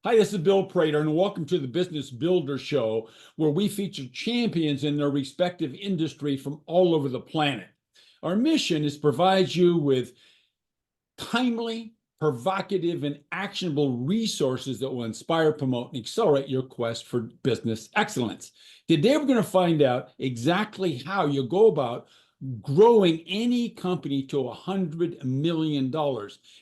Hi, this is Bill Prater, and welcome to the Business Builder Show, where we feature champions in their respective industry from all over the planet. Our mission is to provide you with timely, provocative, and actionable resources that will inspire, promote, and accelerate your quest for business excellence. Today, we're going to find out exactly how you go about growing any company to $100 million.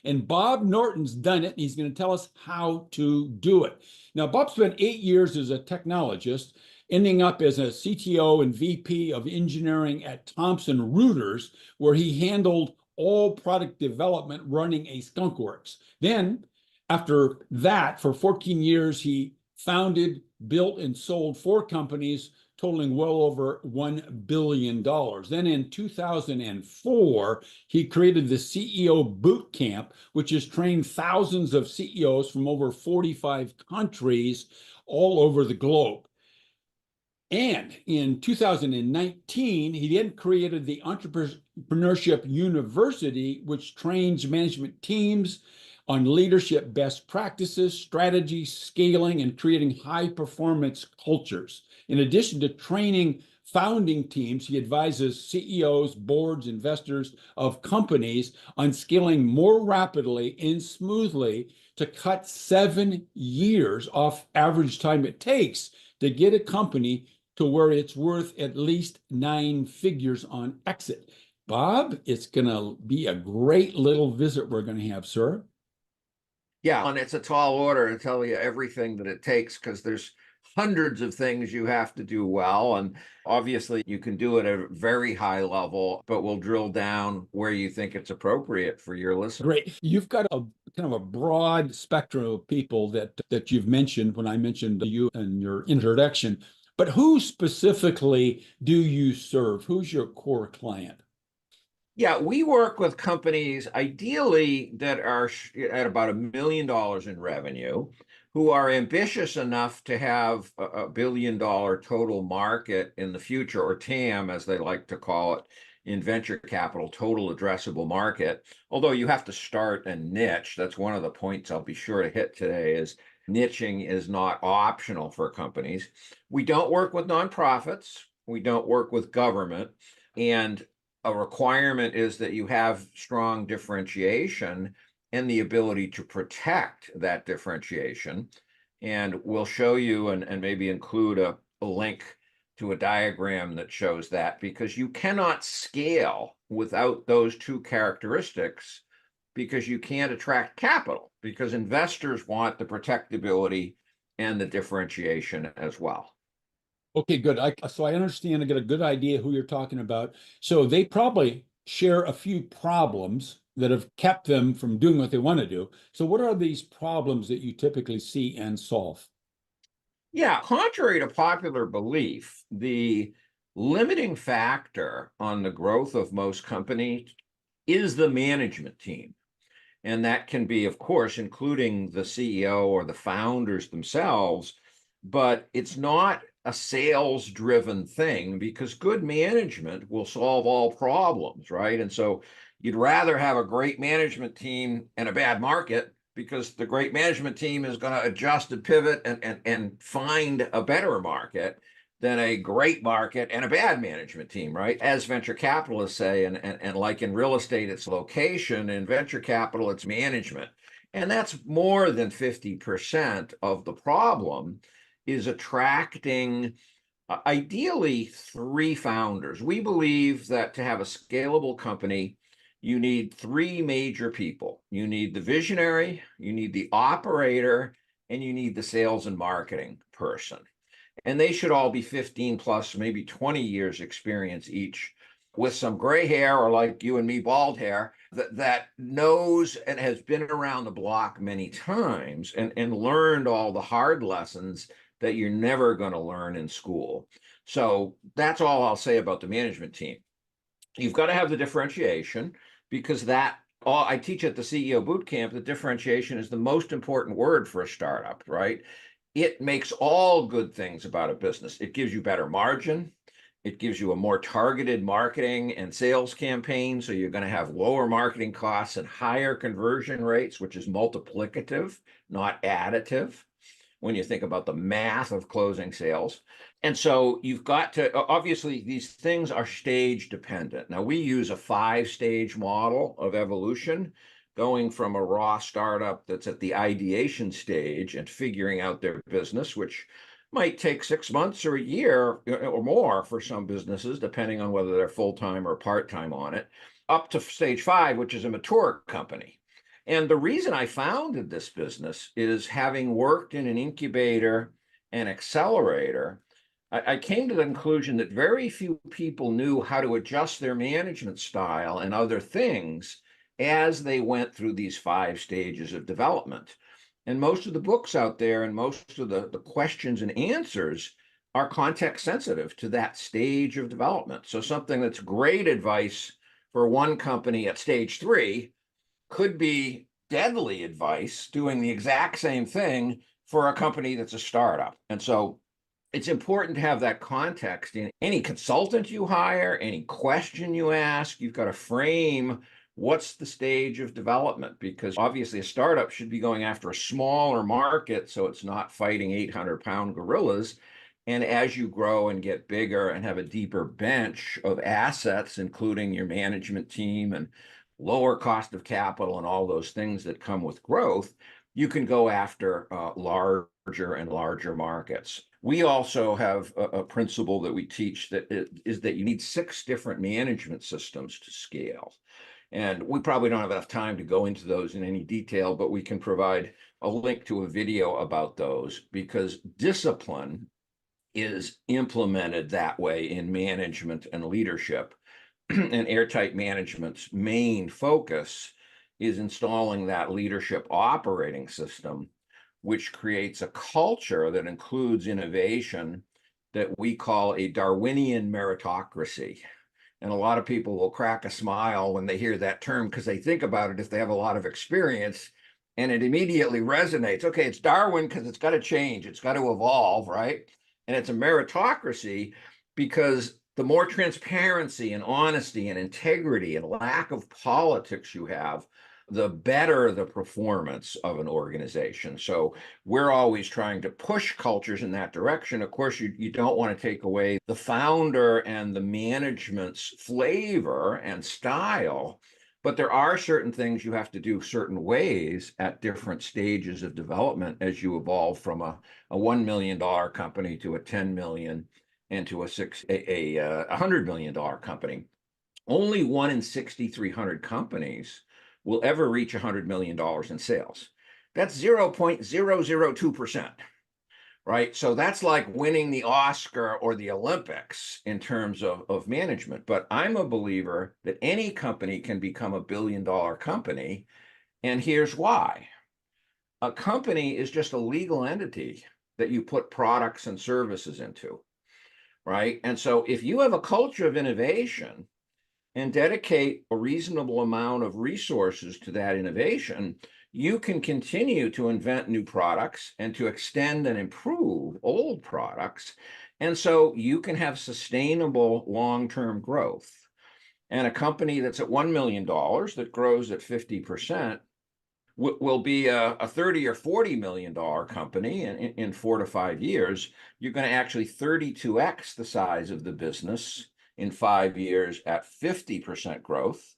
And Bob Norton's done it, and he's going to tell us how to do it. Now, Bob spent 8 years as a technologist, ending up as a CTO and VP of engineering at Thomson Reuters, where he handled all product development running a skunkworks. Then, after that, for 14 years, he founded, built, and sold 4 companies totaling well over $1 billion. Then in 2004, he created the CEO Bootcamp, which has trained thousands of CEOs from over 45 countries all over the globe. And in 2019, he then created the Entrepreneurship University, which trains management teams on leadership best practices, strategy, scaling, and creating high-performance cultures. In addition to training founding teams, he advises CEOs, boards, investors of companies on scaling more rapidly and smoothly to cut 7 years off average time it takes to get a company to where it's worth at least 9 figures on exit. Bob, it's going to be a great little visit we're going to have, sir. Yeah, and it's a tall order to tell you everything that it takes because there's hundreds of things you have to do well. And obviously you can do it at a very high level, but we'll drill down where you think it's appropriate for your listeners. Great. You've got a kind of a broad spectrum of people that you've mentioned when I mentioned you in your introduction. But who specifically do you serve? Who's your core client? Yeah, we work with companies ideally that are at about $1 million in revenue, who are ambitious enough to have a $1 billion total market in the future, or TAM, as they like to call it, in venture capital, total addressable market. Although you have to start a niche. That's one of the points I'll be sure to hit today is niching is not optional for companies. We don't work with nonprofits. We don't work with government. And a requirement is that you have strong differentiation and the ability to protect that differentiation. And we'll show you and maybe include a link to a diagram that shows that, because you cannot scale without those 2 characteristics, because you can't attract capital, because investors want the protectability and the differentiation as well. Okay, good. So I understand. I get a good idea who you're talking about. So they probably share a few problems that have kept them from doing what they want to do. So what are these problems that you typically see and solve? Yeah, contrary to popular belief, the limiting factor on the growth of most companies is the management team. And that can be, of course, including the CEO or the founders themselves, but it's not a sales-driven thing, because good management will solve all problems, right? And so you'd rather have a great management team and a bad market, because the great management team is going to adjust and pivot and find a better market than a great market and a bad management team, right? As venture capitalists say, and like in real estate, it's location, in venture capital, it's management. And that's more than 50% of the problem, is attracting ideally 3 founders. We believe that to have a scalable company, you need 3 major people. You need the visionary, you need the operator, and you need the sales and marketing person. And they should all be 15 plus, maybe 20 years experience each, with some gray hair, or like you and me, bald hair, that knows and has been around the block many times and learned all the hard lessons that you're never going to learn in school. So that's all I'll say about the management team. You've got to have the differentiation, because I teach at the CEO Bootcamp that differentiation is the most important word for a startup, right? It makes all good things about a business. It gives you better margin. It gives you a more targeted marketing and sales campaign. So you're going to have lower marketing costs and higher conversion rates, which is multiplicative, not additive. when you think about the math of closing sales. And so you've got to, obviously, these things are stage dependent. Now, we use a 5-stage model of evolution, going from a raw startup that's at the ideation stage and figuring out their business, which might take 6 months or a year or more for some businesses, depending on whether they're full-time or part-time on it, up to stage 5, which is a mature company. And the reason I founded this business is, having worked in an incubator and accelerator, I came to the conclusion that very few people knew how to adjust their management style and other things as they went through these 5 stages of development. And most of the books out there and most of the questions and answers are context sensitive to that stage of development. So something that's great advice for one company at stage 3 could be deadly advice doing the exact same thing for a company that's a startup. And so it's important to have that context in any consultant you hire, any question you ask. You've got to frame what's the stage of development, because obviously a startup should be going after a smaller market so it's not fighting 800-pound gorillas. And as you grow and get bigger and have a deeper bench of assets, including your management team and lower cost of capital and all those things that come with growth, you can go after larger and larger markets. We also have a principle that we teach that is that you need 6 different management systems to scale. And we probably don't have enough time to go into those in any detail, but we can provide a link to a video about those, because discipline is implemented that way in management and leadership. And Airtight Management's main focus is installing that leadership operating system, which creates a culture that includes innovation that we call a Darwinian meritocracy. And a lot of people will crack a smile when they hear that term, because they think about it if they have a lot of experience, and it immediately resonates. Okay, it's Darwin because it's got to change, it's got to evolve, right? And it's a meritocracy because the more transparency and honesty and integrity and lack of politics you have, the better the performance of an organization. So we're always trying to push cultures in that direction. Of course, you don't want to take away the founder and the management's flavor and style, but there are certain things you have to do certain ways at different stages of development as you evolve from a $1 million company to a 10 million and to a $100 million company. Only 1 in 6,300 companies will ever reach $100 million in sales. That's 0.002%, right? So that's like winning the Oscar or the Olympics in terms of management. But I'm a believer that any company can become a $1 billion company. And here's why. A company is just a legal entity that you put products and services into, right? And so if you have a culture of innovation and dedicate a reasonable amount of resources to that innovation, you can continue to invent new products and to extend and improve old products. And so you can have sustainable long-term growth. And a company that's at $1 million that grows at 50% will be a $30 or $40 million company in 4 to 5 years. You're going to actually 32x the size of the business in 5 years at 50% growth,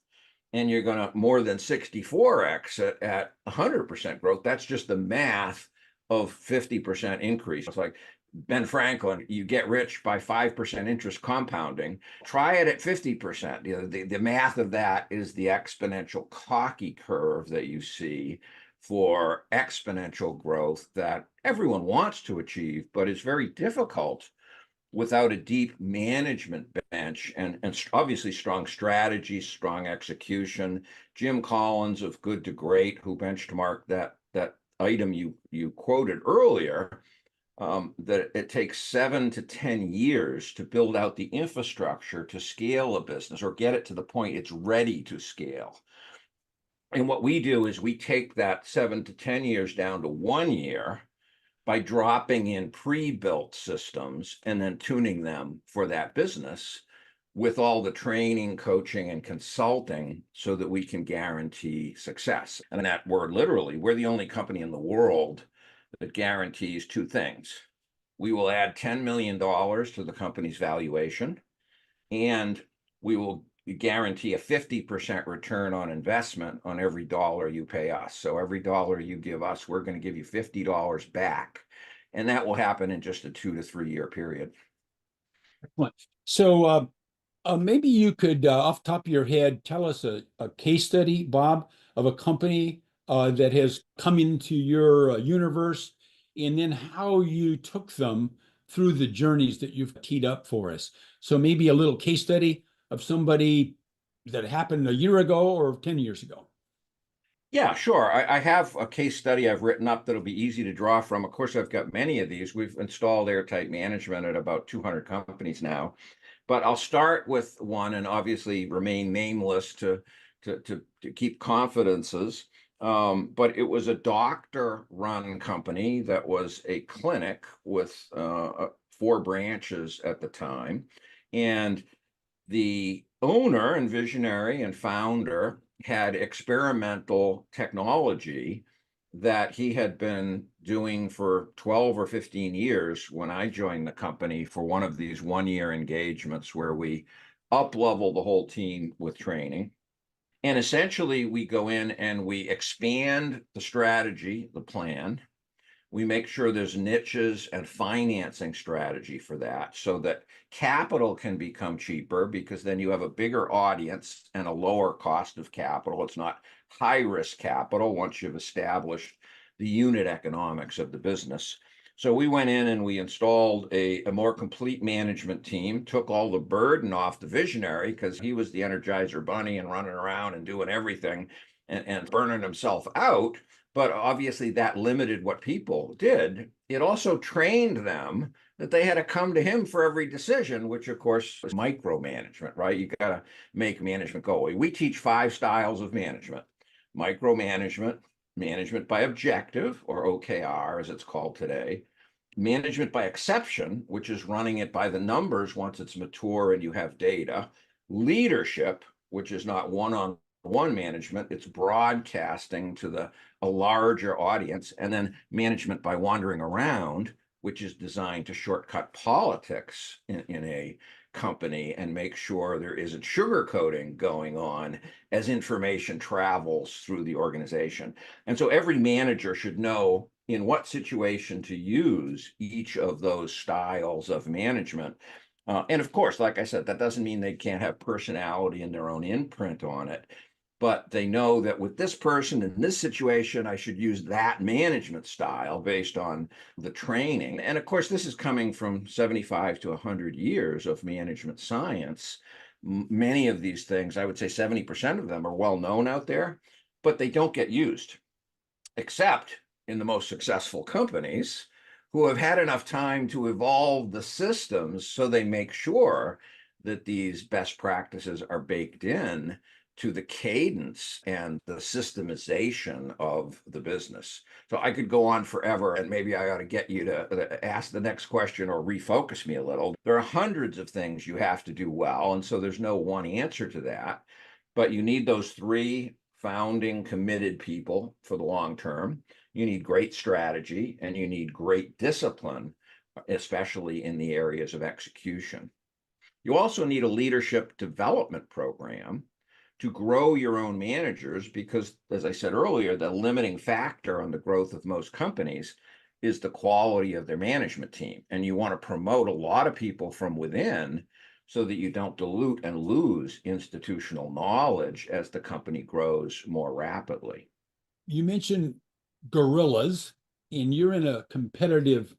and you're going to more than 64x at 100% growth. That's just the math of 50% increase. It's like Ben Franklin, you get rich by 5% interest compounding. Try it at 50%. The math of that is the exponential cocky curve that you see for exponential growth that everyone wants to achieve, but it's very difficult without a deep management bench and obviously strong strategy, strong execution. Jim Collins of Good to Great, who benchmarked that item you quoted earlier, that it takes 7 to 10 years to build out the infrastructure to scale a business or get it to the point it's ready to scale. And what we do is we take that 7 to 10 years down to 1 year by dropping in pre-built systems and then tuning them for that business with all the training, coaching, and consulting so that we can guarantee success. And that word literally, we're the only company in the world that guarantees two things. We will add $10 million to the company's valuation, and we will guarantee a 50% return on investment on every dollar you pay us. So every dollar you give us, we're going to give you $50 back. And that will happen in just a 2 to 3 year period. So maybe you could, off the top of your head, tell us a case study, Bob, of a company that has come into your universe, and then how you took them through the journeys that you've teed up for us. So maybe a little case study of somebody that happened a year ago or 10 years ago. Yeah, sure. I have a case study I've written up that'll be easy to draw from. Of course, I've got many of these. We've installed Airtight Management at about 200 companies now. But I'll start with one and obviously remain nameless to keep confidences. But it was a doctor-run company that was a clinic with 4 branches at the time. And the owner and visionary and founder had experimental technology that he had been doing for 12 or 15 years when I joined the company for one of these 1-year engagements where we up-level the whole team with training. And essentially, we go in and we expand the strategy, the plan. We make sure there's niches and financing strategy for that so that capital can become cheaper, because then you have a bigger audience and a lower cost of capital. It's not high risk capital once you've established the unit economics of the business. So we went in and we installed a more complete management team, took all the burden off the visionary because he was the Energizer Bunny and running around and doing everything and burning himself out. But obviously that limited what people did. It also trained them that they had to come to him for every decision, which of course is micromanagement, right? You got to make management go away. We teach 5 styles of management: micromanagement, management by objective, or OKR as it's called today, management by exception, which is running it by the numbers once it's mature and you have data, leadership, which is not one-on-one management, it's broadcasting to a larger audience, and then management by wandering around, which is designed to shortcut politics in a company and make sure there isn't sugarcoating going on as information travels through the organization. And so every manager should know in what situation to use each of those styles of management. And of course, like I said, that doesn't mean they can't have personality and their own imprint on it. But they know that with this person in this situation, I should use that management style based on the training. And of course, this is coming from 75 to 100 years of management science. Many of these things, I would say 70% of them, are well known out there, but they don't get used, except in the most successful companies who have had enough time to evolve the systems so they make sure that these best practices are baked in to the cadence and the systemization of the business. So I could go on forever, and maybe I ought to get you to ask the next question or refocus me a little. There are hundreds of things you have to do well, and so there's no one answer to that, but you need those 3 founding committed people for the long term. You need great strategy, and you need great discipline, especially in the areas of execution. You also need a leadership development program to grow your own managers, because, as I said earlier, the limiting factor on the growth of most companies is the quality of their management team. And you want to promote a lot of people from within so that you don't dilute and lose institutional knowledge as the company grows more rapidly. You mentioned gorillas, and you're in a competitive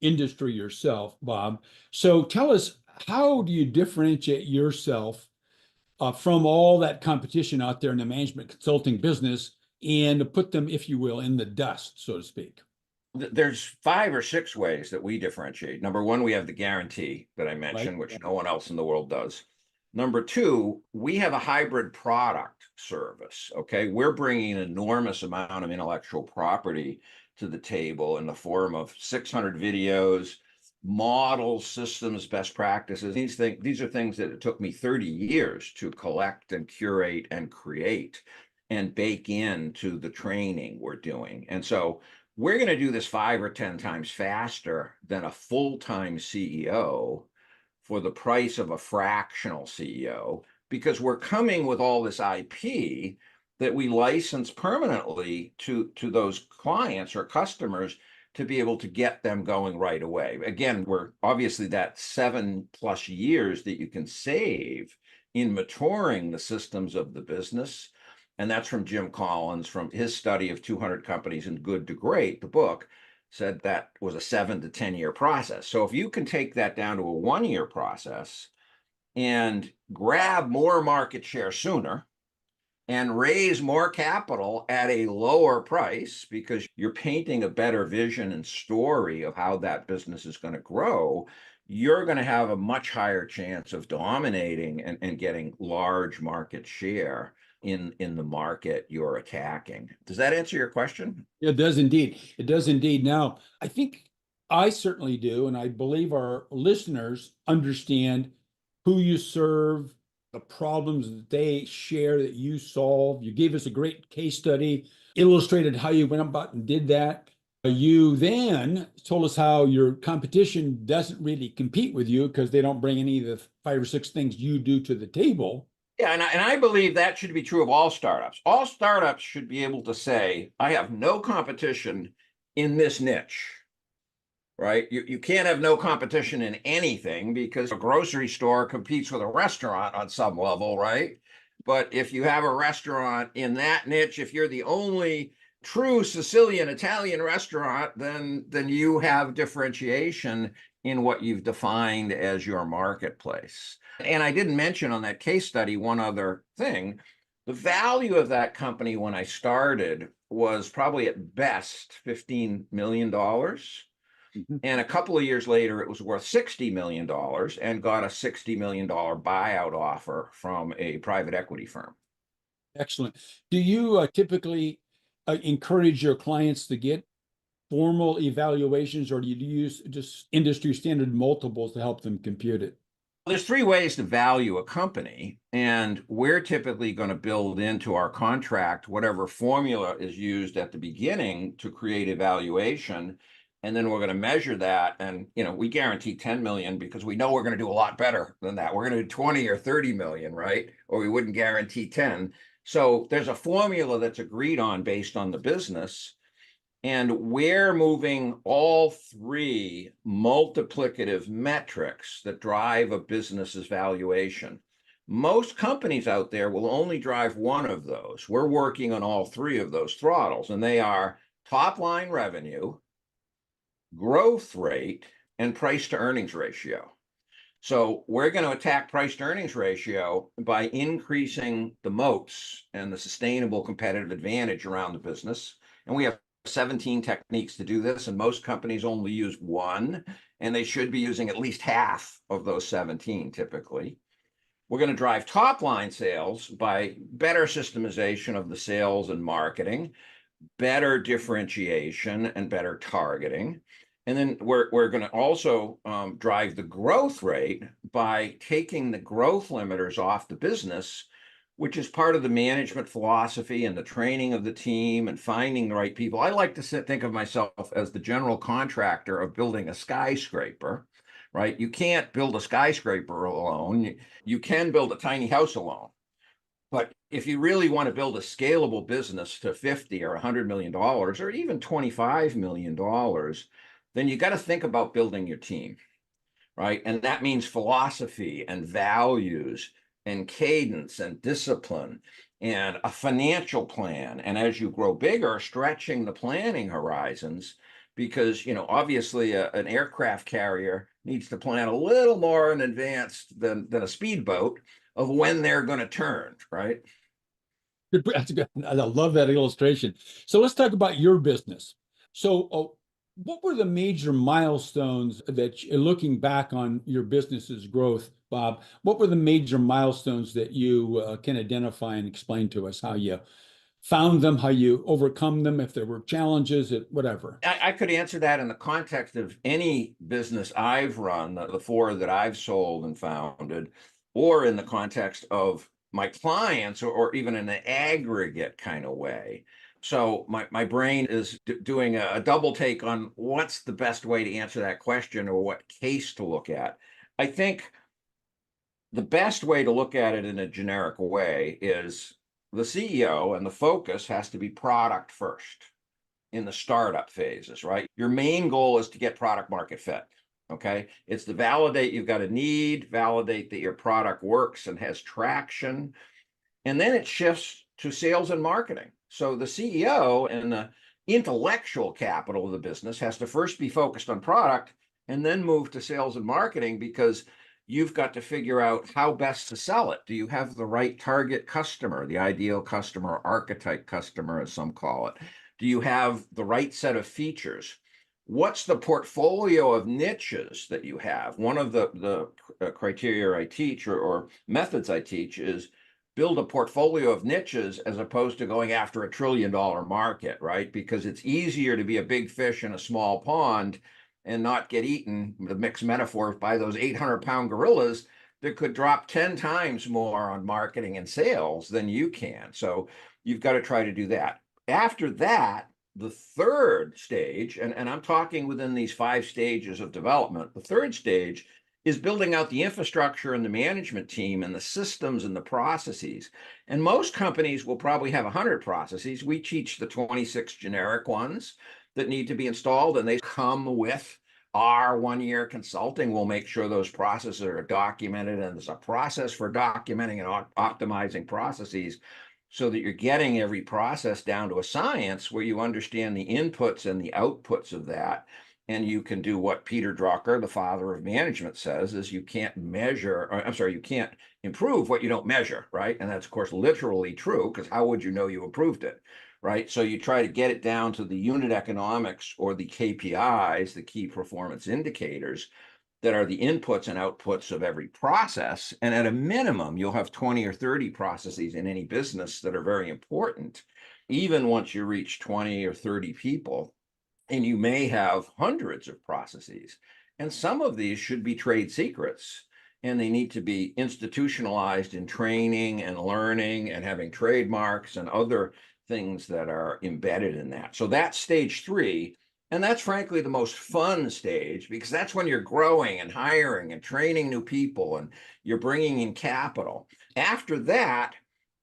industry yourself, Bob. So tell us, how do you differentiate yourself from all that competition out there in the management consulting business and put them, if you will, in the dust, so to speak? There's 5 or 6 ways that we differentiate. Number 1, we have the guarantee that I mentioned, Right. which no one else in the world does. Number 2, we have a hybrid product service. Okay, we're bringing an enormous amount of intellectual property to the table in the form of 600 videos, models, systems, best practices. These are things that it took me 30 years to collect and curate and create and bake into the training we're doing. And so we're going to do this 5 or 10 times faster than a full-time CEO for the price of a fractional CEO, because we're coming with all this IP that we license permanently to those clients or customers to be able to get them going right away. Again, we're obviously that 7+ years that you can save in maturing the systems of the business. And that's from Jim Collins, from his study of 200 companies in Good to Great, the book, said that was a 7 to 10 year process. So if you can take that down to a 1 year process and grab more market share sooner and raise more capital at a lower price, because you're painting a better vision and story of how that business is going to grow, you're going to have a much higher chance of dominating and getting large market share in the market you're attacking. Does that answer your question? It does indeed. It does indeed. Now, I think I certainly do, and I believe our listeners understand who you serve, the problems that they share that you solve. You gave us a great case study, illustrated how you went about and did that. You then told us how your competition doesn't really compete with you because they don't bring any of the 5 or 6 things you do to the table. Yeah, and I believe that should be true of all startups. All startups should be able to say, I have no competition in this niche, right? You can't have no competition in anything, because a grocery store competes with a restaurant on some level, right? But if you have a restaurant in that niche, if you're the only true Sicilian Italian restaurant, then you have differentiation in what you've defined as your marketplace. And I didn't mention on that case study one other thing. The value of that company when I started was probably at best $15 million. And a couple of years later, it was worth $60 million and got a $60 million buyout offer from a private equity firm. Excellent. Do you typically encourage your clients to get formal evaluations, or do you use just industry standard multiples to help them compute it? There's 3 ways to value a company, and we're typically going to build into our contract whatever formula is used at the beginning to create evaluation. And then we're going to measure that. And, we guarantee 10 million because we know we're going to do a lot better than that. We're going to do 20 or 30 million, right? Or we wouldn't guarantee 10. So there's a formula that's agreed on based on the business. And we're moving all 3 multiplicative metrics that drive a business's valuation. Most companies out there will only drive one of those. We're working on all 3 of those throttles, and they are top line revenue, growth rate, and price to earnings ratio. So we're going to attack price to earnings ratio by increasing the moats and the sustainable competitive advantage around the business. And we have 17 techniques to do this, and most companies only use one, and they should be using at least half of those 17 typically. We're going to drive top line sales by better systemization of the sales and marketing, better differentiation, and better targeting. And then we're going to also drive the growth rate by taking the growth limiters off the business, which is part of the management philosophy and the training of the team and finding the right people. I like to think of myself as the general contractor of building a skyscraper, right? You can't build a skyscraper alone. You can build a tiny house alone. But if you really want to build a scalable business to 50 or $100 million or even $25 million, then you got to think about building your team, right? And that means philosophy and values and cadence and discipline and a financial plan. And as you grow bigger, stretching the planning horizons, because, obviously an aircraft carrier needs to plan a little more in advance than a speedboat of when they're going to turn, right? That's good. I love that illustration. So let's talk about your business. So what were the major milestones that, looking back on your business's growth, Bob, what were the major milestones that you can identify and explain to us how you found them, how you overcome them, if there were challenges, whatever? I could answer that in the context of any business I've run, the 4 that I've sold and founded, or in the context of my clients, or even in an aggregate kind of way. So my brain is doing a double take on what's the best way to answer that question or what case to look at. I think the best way to look at it in a generic way is the CEO and the focus has to be product first in the startup phases, right? Your main goal is to get product market fit. Okay. It's to validate you've got a need, validate that your product works and has traction. And then it shifts to sales and marketing. So the CEO and the intellectual capital of the business has to first be focused on product and then move to sales and marketing, because you've got to figure out how best to sell it. Do you have the right target customer, the ideal customer, archetype customer, as some call it? Do you have the right set of features? What's the portfolio of niches that you have? One of the criteria I teach or methods I teach is build a portfolio of niches as opposed to going after $1 trillion market, right? Because it's easier to be a big fish in a small pond and not get eaten, the mixed metaphor, by those 800-pound gorillas that could drop 10 times more on marketing and sales than you can. So you've got to try to do that. After that, the third stage, and I'm talking within these 5 stages of development, the third stage is building out the infrastructure and the management team and the systems and the processes. And most companies will probably have 100 processes. We teach the 26 generic ones that need to be installed, and they come with our 1-year consulting. We'll make sure those processes are documented, and there's a process for documenting and optimizing processes so that you're getting every process down to a science where you understand the inputs and the outputs of that. And you can do what Peter Drucker, the father of management, says is you can't measure, or, I'm sorry, you can't improve what you don't measure, right? And that's, of course, literally true, because how would you know you improved it, right? So you try to get it down to the unit economics or the KPIs, the key performance indicators, that are the inputs and outputs of every process. And at a minimum, you'll have 20 or 30 processes in any business that are very important, even once you reach 20 or 30 people. And you may have hundreds of processes. And some of these should be trade secrets, and they need to be institutionalized in training and learning and having trademarks and other things that are embedded in that. So that's stage 3. And that's frankly the most fun stage, because that's when you're growing and hiring and training new people and you're bringing in capital. After that,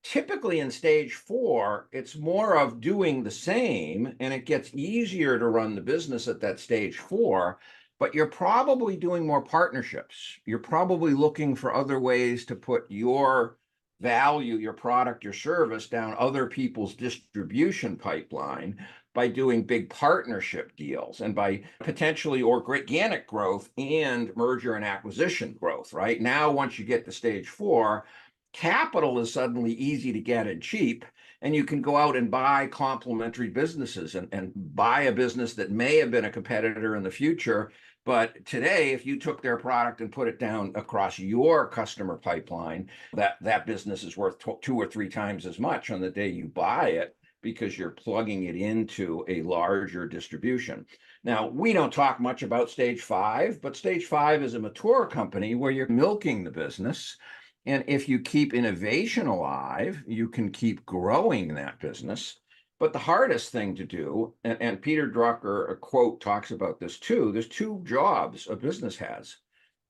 typically in stage 4, it's more of doing the same, and it gets easier to run the business at that stage 4, but you're probably doing more partnerships. You're probably looking for other ways to put your value, your product, your service down other people's distribution pipeline by doing big partnership deals and by potentially organic growth and merger and acquisition growth, right? Now, once you get to stage 4, capital is suddenly easy to get and cheap, and you can go out and buy complementary businesses and buy a business that may have been a competitor in the future. But today, if you took their product and put it down across your customer pipeline, that business is worth 2 or 3 times as much on the day you buy it, because you're plugging it into a larger distribution. Now, we don't talk much about stage 5, but stage 5 is a mature company where you're milking the business. And if you keep innovation alive, you can keep growing that business. But the hardest thing to do, and Peter Drucker, a quote, talks about this too, there's 2 jobs a business has: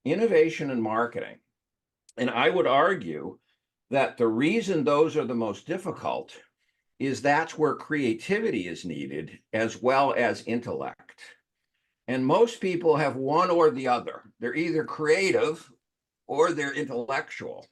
innovation and marketing. And I would argue that the reason those are the most difficult is that's where creativity is needed as well as intellect. And most people have one or the other. They're either creative or they're intellectual.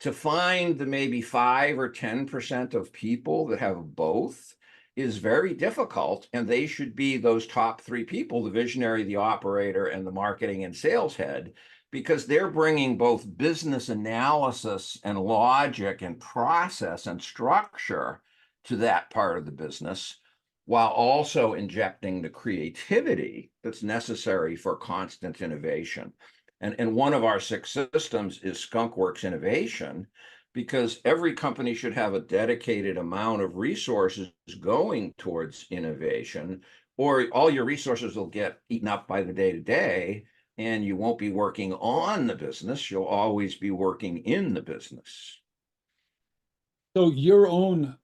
To find the maybe 5 or 10% of people that have both is very difficult, and they should be those top 3 people: the visionary, the operator, and the marketing and sales head, because they're bringing both business analysis and logic and process and structure to that part of the business, while also injecting the creativity that's necessary for constant innovation. And one of our 6 systems is Skunkworks Innovation, because every company should have a dedicated amount of resources going towards innovation, or all your resources will get eaten up by the day-to-day, and you won't be working on the business. You'll always be working in the business. So your own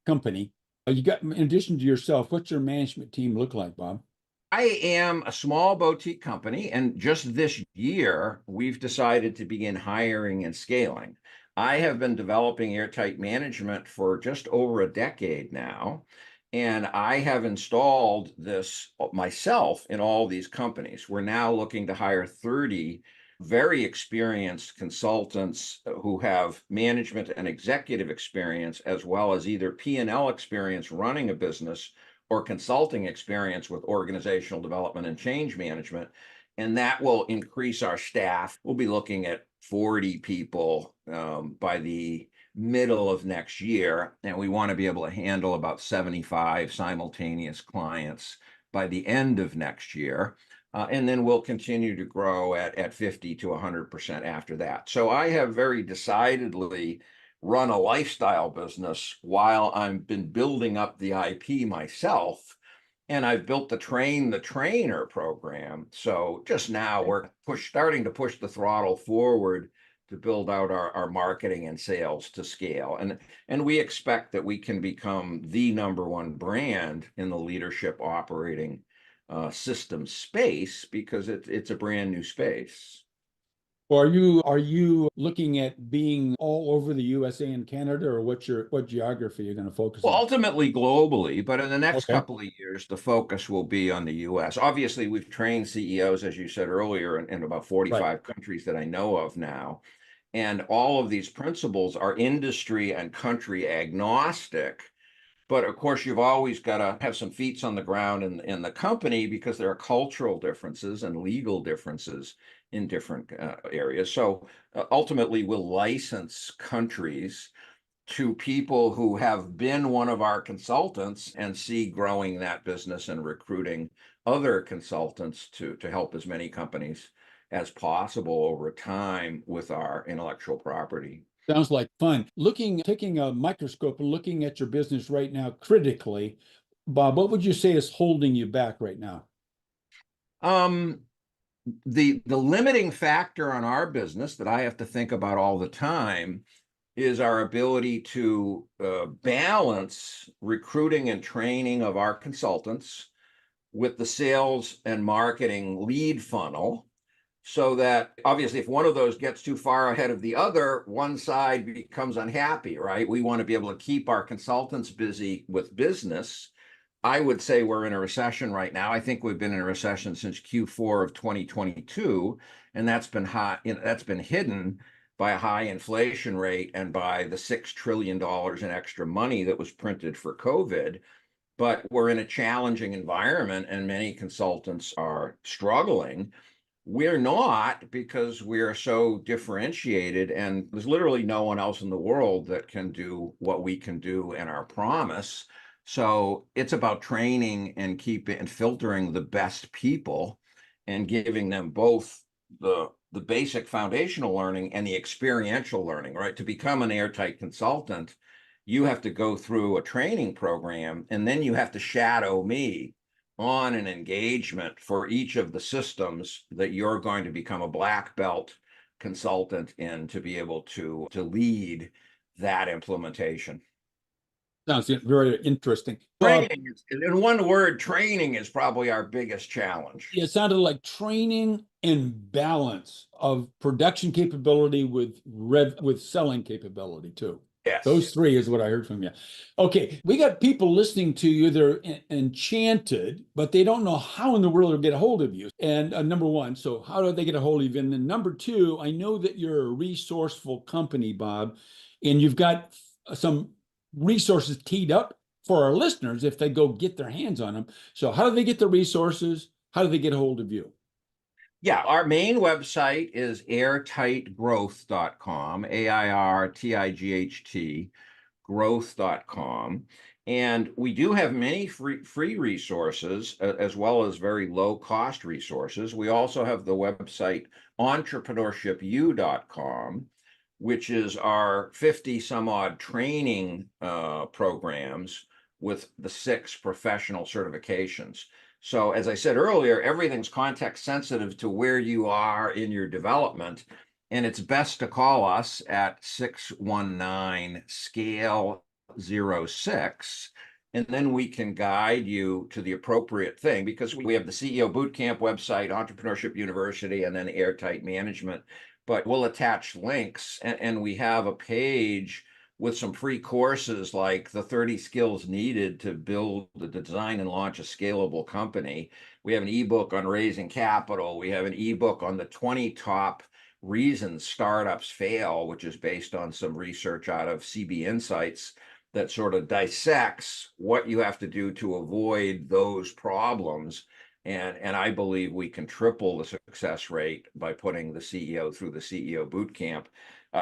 company, You got, in addition to yourself, what's your management team look like, Bob? I am a small boutique company, and just this year, we've decided to begin hiring and scaling. I have been developing Airtight Management for just over a decade now, and I have installed this myself in all these companies. We're now looking to hire 30 very experienced consultants who have management and executive experience, as well as either P&L experience running a business or consulting experience with organizational development and change management. And that will increase our staff. We'll be looking at 40 people by the middle of next year. And we want to be able to handle about 75 simultaneous clients by the end of next year. And then we'll continue to grow at 50 to 100% after that. So I have very decidedly run a lifestyle business while I've been building up the IP myself. And I've built the Train the Trainer program. So just now we're starting to push the throttle forward to build out our marketing and sales to scale. And we expect that we can become the #1 brand in the leadership operating system space because it's a brand new space. Or are you looking at being all over the USA and Canada, or what geography you're going to focus Well, on? ultimately globally, but in the next Okay, couple of years, the focus will be on the US. Obviously, we've trained CEOs, as you said earlier, in about right. 45 countries that I know of now. And all of these principles are industry and country agnostic. But of course, you've always got to have some feet on the ground in the company because there are cultural differences and legal differences in different areas. So ultimately, we'll license countries to people who have been one of our consultants and see growing that business and recruiting other consultants to help as many companies as possible over time with our intellectual property. Sounds like fun. Taking a microscope and looking at your business right now critically, Bob, what would you say is holding you back right now? Um, the limiting factor on our business that I have to think about all the time is our ability to balance recruiting and training of our consultants with the sales and marketing lead funnel, so that obviously if one of those gets too far ahead of the other, one side becomes unhappy, right? We want to be able to keep our consultants busy with business. I would say we're in a recession right now. I think we've been in a recession since Q4 of 2022, and that's been hot, that's been hidden by a high inflation rate and by the $6 trillion in extra money that was printed for COVID. But we're in a challenging environment and many consultants are struggling. We're not, because we're so differentiated, and there's literally no one else in the world that can do what we can do in our promise. So it's about training and keeping and filtering the best people and giving them both the basic foundational learning and the experiential learning, right? To become an Airtight consultant, you have to go through a training program, and then you have to shadow me on an engagement for each of the systems that you're going to become a black belt consultant in to be able to lead that implementation. Sounds very interesting. Training is, in one word, training is probably our biggest challenge. It sounded like training and balance of production capability with selling capability too. Yes. Those three is what I heard from you. Okay, we got people listening to you. They're enchanted, but they don't know how in the world to get a hold of you. And number one, so how do they get a hold of you? And then number two, I know that you're a resourceful company, Bob, and you've got some resources teed up for our listeners if they go get their hands on them. So how do they get the resources? How do they get a hold of you? Yeah, our main website is airtightgrowth.com, AIRTIGHT, growth.com. And we do have many free resources as well as very low cost resources. We also have the website entrepreneurshipu.com, which is our 50 some odd training programs with the 6 professional certifications. So as I said earlier, everything's context sensitive to where you are in your development. And it's best to call us at 619 scale 06 And then we can guide you to the appropriate thing, because we have the CEO Bootcamp website, Entrepreneurship University, and then Airtight Management. But we'll attach links, and we have a page with some free courses like the 30 skills needed to build, the design and launch a scalable company. We have an ebook on raising capital. We have an ebook on the 20 top reasons startups fail, which is based on some research out of CB Insights that sort of dissects what you have to do to avoid those problems. And I believe we can triple the success rate by putting the CEO through the CEO Bootcamp.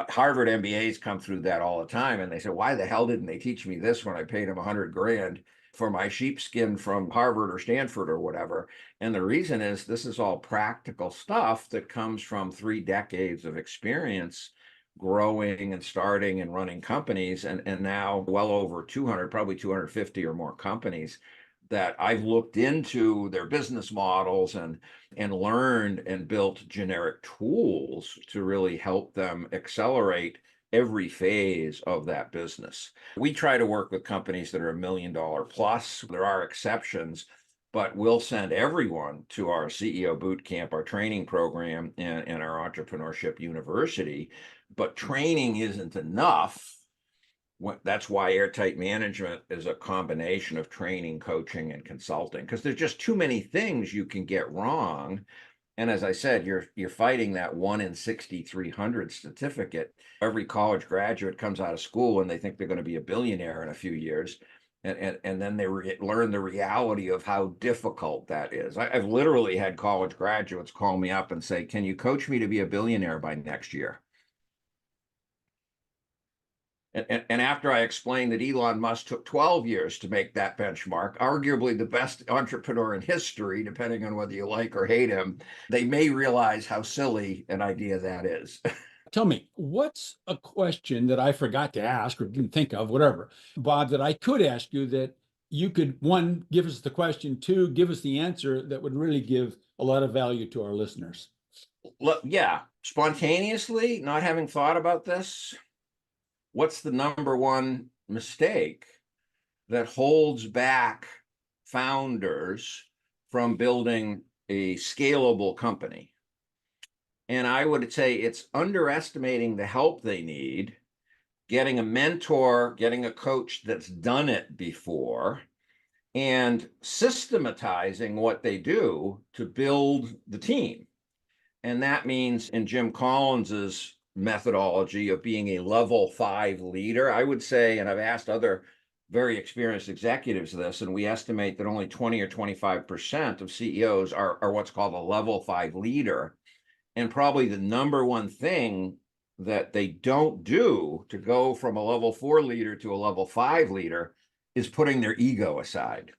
Harvard MBAs come through that all the time, and they say, why the hell didn't they teach me this when I paid them $100,000 for my sheepskin from Harvard or Stanford or whatever? And the reason is this is all practical stuff that comes from 3 decades of experience growing and starting and running companies, and now well over 200, probably 250 or more companies that I've looked into their business models and learned and built generic tools to really help them accelerate every phase of that business. We try to work with companies that are $1 million plus. There are exceptions, but we'll send everyone to our CEO Bootcamp, our training program, and our Entrepreneurship University. But training isn't enough. That's why Airtight Management is a combination of training, coaching, and consulting, because there's just too many things you can get wrong. And as I said, you're fighting that 1 in 6,300 certificate. Every college graduate comes out of school and they think they're going to be a billionaire in a few years. And then they learn the reality of how difficult that is. I've literally had college graduates call me up and say, can you coach me to be a billionaire by next year? And after I explained that Elon Musk took 12 years to make that benchmark, arguably the best entrepreneur in history, depending on whether you like or hate him, they may realize how silly an idea that is. Tell me, what's a question that I forgot to ask or didn't think of, whatever, Bob, that I could ask you that you could, 1, give us the question, 2, give us the answer that would really give a lot of value to our listeners? Look, yeah, spontaneously, not having thought about this, what's the number one mistake that holds back founders from building a scalable company? And I would say it's underestimating the help they need, getting a mentor, getting a coach that's done it before, and systematizing what they do to build the team. And that means, in Jim Collins's methodology of being a level 5 leader, I would say, and I've asked other very experienced executives this, and we estimate that only 20 or 25% of CEOs are what's called a level 5 leader. And probably the number one thing that they don't do to go from a level 4 leader to a level 5 leader is putting their ego aside.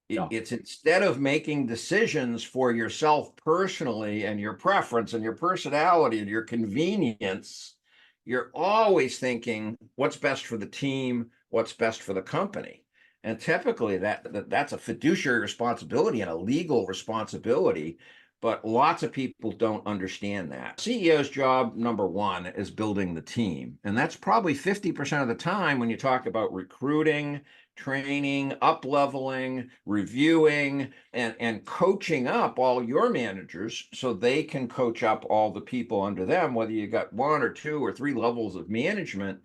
It's instead of making decisions for yourself personally and your preference and your personality and your convenience, you're always thinking what's best for the team, what's best for the company. And typically that's a fiduciary responsibility and a legal responsibility, but lots of people don't understand that. CEO's job number 1 is building the team. And that's probably 50% of the time when you talk about recruiting, training, up-leveling, reviewing, and coaching up all your managers so they can coach up all the people under them. Whether you got 1 or 2 or 3 levels of management,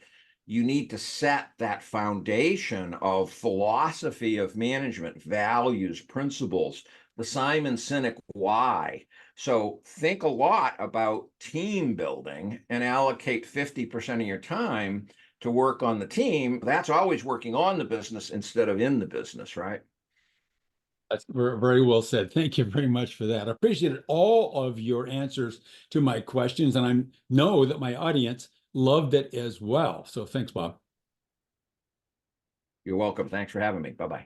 you need to set that foundation of philosophy of management, values, principles, the Simon Sinek why. So think a lot about team building and allocate 50% of your time to work on the team. That's always working on the business instead of in the business, right? That's very well said. Thank you very much for that. I appreciated all of your answers to my questions, and I know that my audience loved it as well. So thanks, Bob. You're welcome. Thanks for having me. Bye-bye.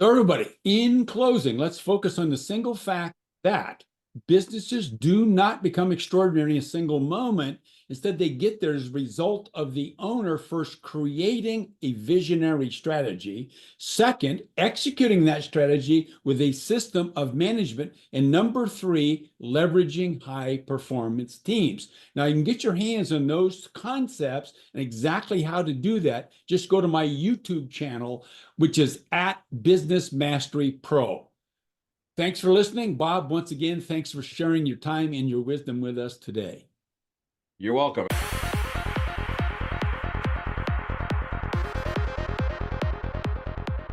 So everybody, in closing, let's focus on the single fact that businesses do not become extraordinary in a single moment. Instead, they get there as a result of the owner first creating a visionary strategy, second, executing that strategy with a system of management, and number three, leveraging high performance teams. Now, you can get your hands on those concepts and exactly how to do that. Just go to my YouTube channel, which is at Business Mastery Pro. Thanks for listening. Bob, once again, thanks for sharing your time and your wisdom with us today. You're welcome.